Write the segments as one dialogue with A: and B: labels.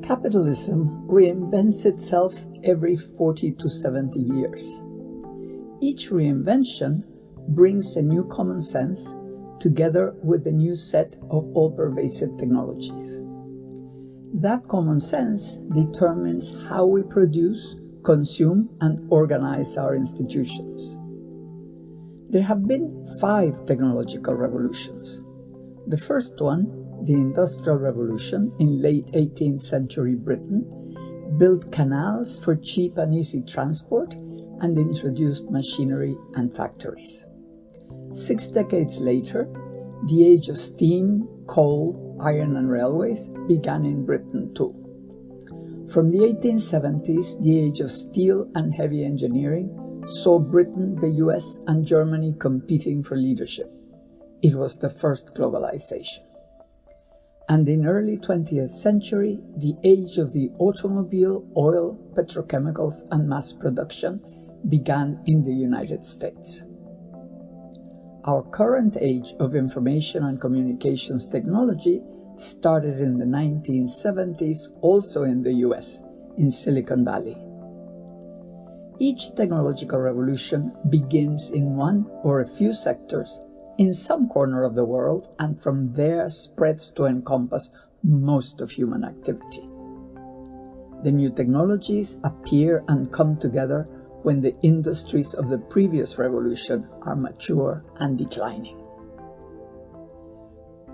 A: Capitalism reinvents itself every 40 to 70 years. Each reinvention brings a new common sense together with a new set of all-pervasive technologies. That common sense determines how we produce, consume, and organize our institutions. There have been 5 technological revolutions. The first one, the Industrial Revolution in late 18th century Britain, built canals for cheap and easy transport and introduced machinery and factories. 6 decades later, the age of steam, coal, iron and railways began in Britain too. From the 1870s, the age of steel and heavy engineering saw Britain, the US and Germany competing for leadership. It was the first globalization. And in early 20th century, the age of the automobile, oil, petrochemicals and mass production began in the United States. Our current age of information and communications technology started in the 1970s, also in the US, in Silicon Valley. Each technological revolution begins in one or a few sectors in some corner of the world, and from there spreads to encompass most of human activity. The new technologies appear and come together when the industries of the previous revolution are mature and declining.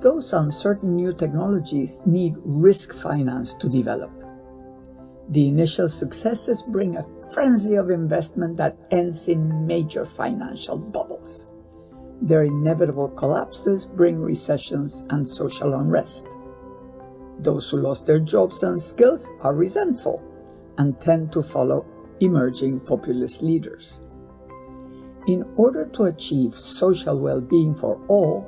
A: Those uncertain new technologies need risk finance to develop. The initial successes bring a frenzy of investment that ends in major financial bubbles. Their inevitable collapses bring recessions and social unrest. Those who lost their jobs and skills are resentful and tend to follow emerging populist leaders. In order to achieve social well-being for all,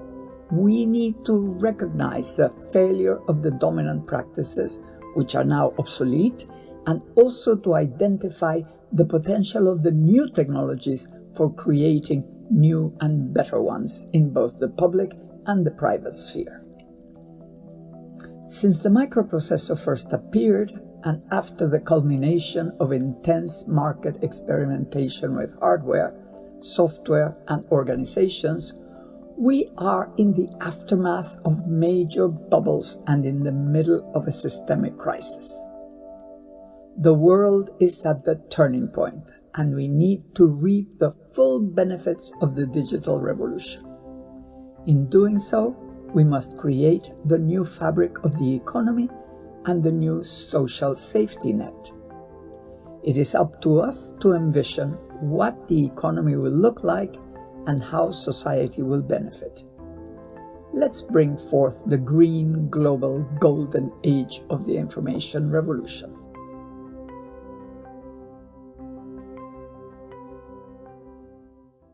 A: we need to recognize the failure of the dominant practices, which are now obsolete, and also to identify the potential of the new technologies for creating new and better ones in both the public and the private sphere. Since the microprocessor first appeared, and after the culmination of intense market experimentation with hardware, software, and organizations, we are in the aftermath of major bubbles and in the middle of a systemic crisis. The world is at the turning point, and we need to reap the full benefits of the digital revolution. In doing so, we must create the new fabric of the economy and the new social safety net. It is up to us to envision what the economy will look like and how society will benefit. Let's bring forth the green global golden age of the information revolution.